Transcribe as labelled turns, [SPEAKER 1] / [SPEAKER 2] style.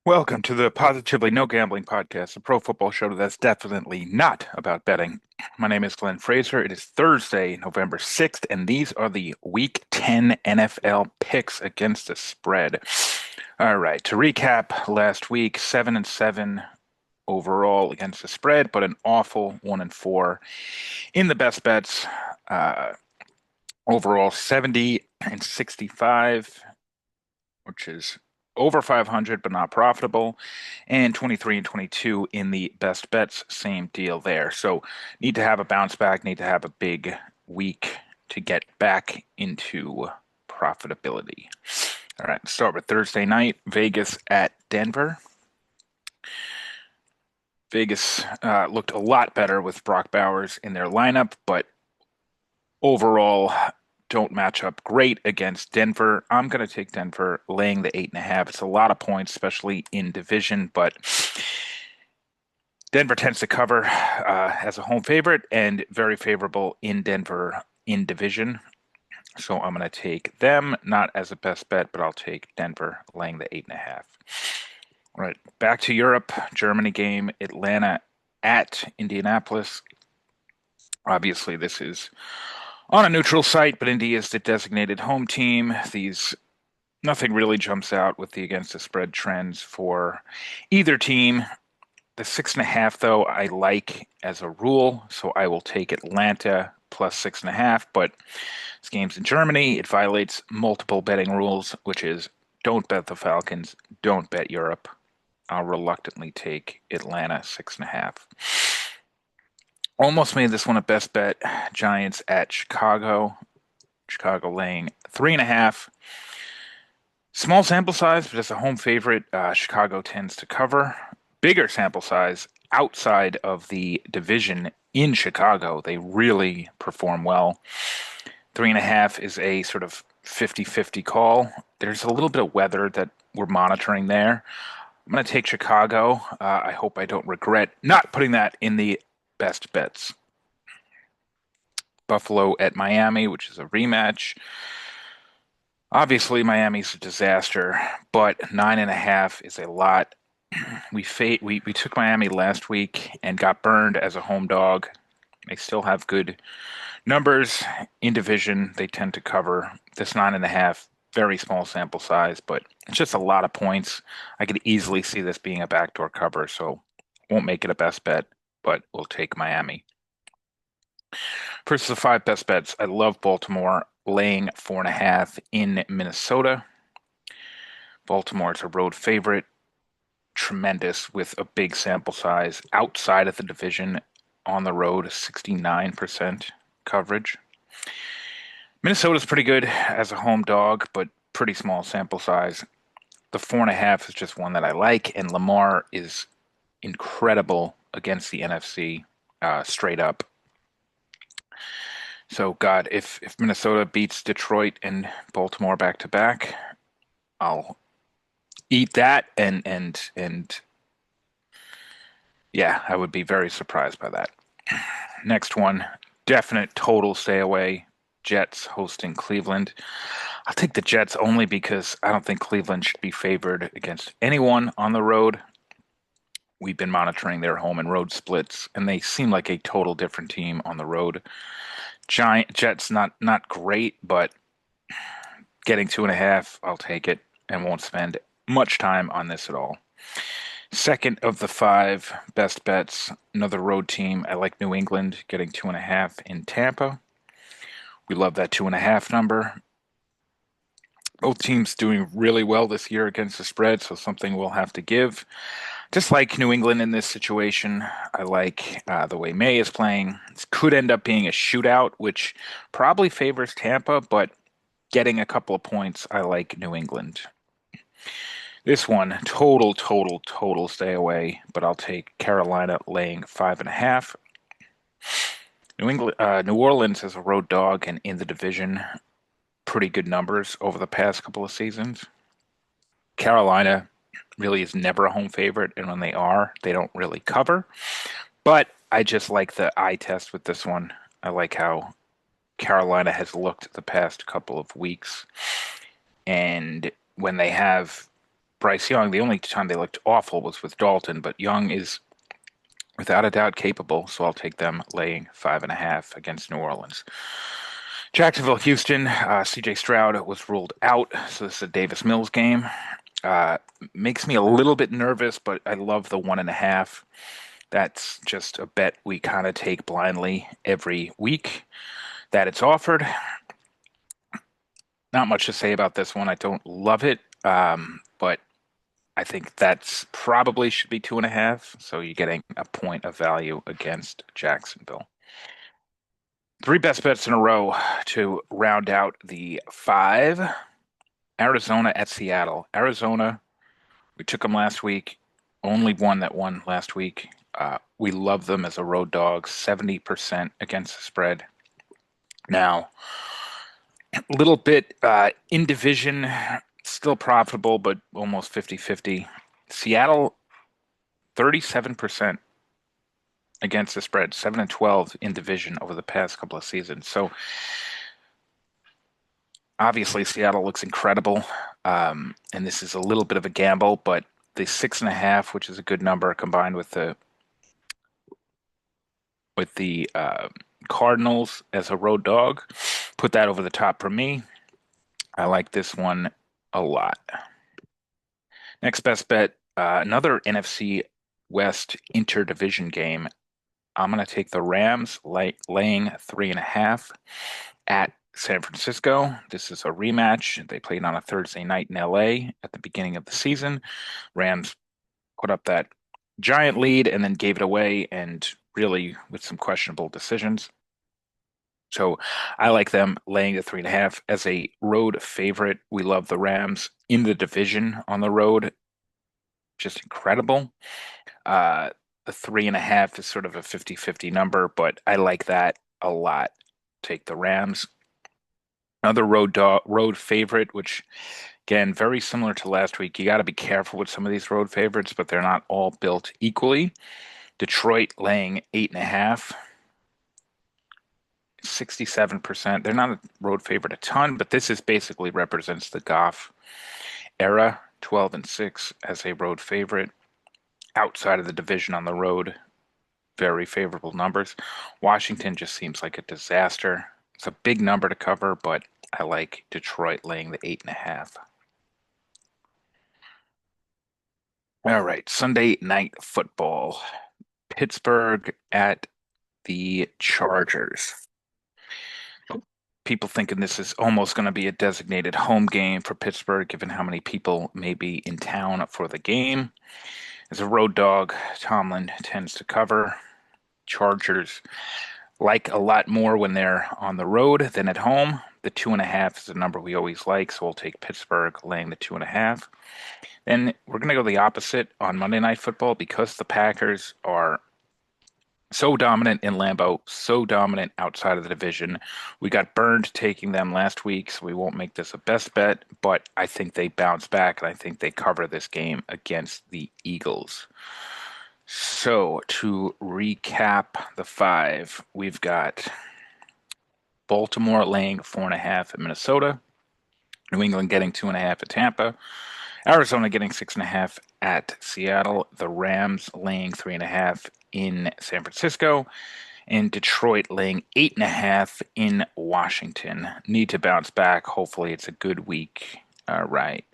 [SPEAKER 1] Welcome to the Positively No Gambling Podcast, a pro football show that's definitely not about betting. My name is Glenn Fraser. It is Thursday, November 6th, and these are the Week 10 NFL picks against the spread. All right, to recap, last week, 7-7 overall against the spread, but an awful 1-4 in the best bets. Uh, Overall, 70-65, which is over 500 but not profitable, and 23-22 in the best bets. Same deal there. So need to have a bounce back, need to have a big week to get back into profitability. All right, start with Thursday night, Vegas at Denver. Vegas looked a lot better with Brock Bowers in their lineup, but overall don't match up great against Denver. I'm going to take Denver laying the 8.5. It's a lot of points, especially in division, but Denver tends to cover as a home favorite and very favorable in Denver in division. So I'm going to take them, not as a best bet, but I'll take Denver laying the 8.5. All right, back to Europe. Germany game, Atlanta at Indianapolis. Obviously, this is on a neutral site, but Indy is the designated home team. Nothing really jumps out with the against the spread trends for either team. The 6.5, though, I like as a rule, so I will take Atlanta plus 6.5. But this game's in Germany. It violates multiple betting rules, which is don't bet the Falcons, don't bet Europe. I'll reluctantly take Atlanta 6.5. Almost made this one a best bet. Giants at Chicago. Chicago laying 3.5. Small sample size, but as a home favorite, Chicago tends to cover. Bigger sample size outside of the division in Chicago. They really perform well. 3.5 is a sort of 50-50 call. There's a little bit of weather that we're monitoring there. I'm going to take Chicago. I hope I don't regret not putting that in the best bets. Buffalo at Miami, which is a rematch. Obviously, Miami's a disaster, but 9.5 is a lot. We took Miami last week and got burned as a home dog. They still have good numbers in division. They tend to cover this 9.5. Very small sample size, but it's just a lot of points. I could easily see this being a backdoor cover, so won't make it a best bet, but we'll take Miami. Versus the five best bets, I love Baltimore laying 4.5 in Minnesota. Baltimore is a road favorite, tremendous with a big sample size outside of the division on the road, 69% coverage. Minnesota's pretty good as a home dog, but pretty small sample size. The 4.5 is just one that I like, and Lamar is incredible against the NFC straight up. So, God, if Minnesota beats Detroit and Baltimore back to back, I'll eat that and yeah, I would be very surprised by that. Next one, definite total stay away. Jets hosting Cleveland. I'll take the Jets only because I don't think Cleveland should be favored against anyone on the road. We've been monitoring their home and road splits, and they seem like a total different team on the road. Giant Jets not great, but getting 2.5, I'll take it and won't spend much time on this at all. Second of the five best bets, another road team. I like New England getting 2.5 in Tampa. We love that 2.5 number. Both teams doing really well this year against the spread, so something we'll have to give. Just like New England in this situation, I like the way May is playing. This could end up being a shootout, which probably favors Tampa, but getting a couple of points, I like New England. This one, total stay away, but I'll take Carolina laying 5.5. New Orleans is a road dog and in the division, pretty good numbers over the past couple of seasons. Carolina really is never a home favorite, and when they are, they don't really cover. But I just like the eye test with this one. I like how Carolina has looked the past couple of weeks, and when they have Bryce Young. The only time they looked awful was with Dalton, but Young is without a doubt capable, so I'll take them laying 5.5 against New Orleans. Jacksonville, Houston. C.J. Stroud was ruled out, so this is a Davis Mills game. Uh, Makes me a little bit nervous, but I love the 1.5. That's just a bet we kind of take blindly every week that it's offered. Not much to say about this one. I don't love it, but I think that's probably should be 2.5. So you're getting a point of value against Jacksonville. Three best bets in a row to round out the five. Arizona at Seattle. Arizona, we took them last week. Only one that won last week. We love them as a road dog, 70% against the spread. Now, a little bit in division, still profitable, but almost 50-50. Seattle, 37% against the spread, 7-12 in division over the past couple of seasons. So obviously Seattle looks incredible, and this is a little bit of a gamble, but the 6.5, which is a good number, combined with the Cardinals as a road dog, put that over the top for me. I like this one a lot. Next best bet, another NFC West interdivision game. I'm going to take the Rams laying 3.5 at San Francisco. This is a rematch. They played on a Thursday night in LA at the beginning of the season. Rams put up that giant lead and then gave it away, and really with some questionable decisions. So I like them laying the 3.5 as a road favorite. We love the Rams in the division on the road. Just incredible. The 3.5 is sort of a 50-50 number, but I like that a lot. Take the Rams. Another road favorite, which again, very similar to last week. You got to be careful with some of these road favorites, but they're not all built equally. Detroit laying 8.5. 67%. They're not a road favorite a ton, but this is basically represents the Goff era, 12-6 as a road favorite. Outside of the division on the road, very favorable numbers. Washington just seems like a disaster. It's a big number to cover, but I like Detroit laying the 8.5. All right, Sunday night football. Pittsburgh at the Chargers. People thinking this is almost going to be a designated home game for Pittsburgh, given how many people may be in town for the game. As a road dog, Tomlin tends to cover. Chargers like a lot more when they're on the road than at home. The 2.5 is a number we always like, so we'll take Pittsburgh laying the 2.5. Then we're going to go the opposite on Monday Night Football because the Packers are so dominant in Lambeau, so dominant outside of the division. We got burned taking them last week, so we won't make this a best bet, but I think they bounce back, and I think they cover this game against the Eagles. So to recap the five, we've got Baltimore laying 4.5 at Minnesota, New England getting 2.5 at Tampa, Arizona getting 6.5 at Seattle, the Rams laying 3.5 in San Francisco, and Detroit laying 8.5 in Washington. Need to bounce back. Hopefully, it's a good week. All right.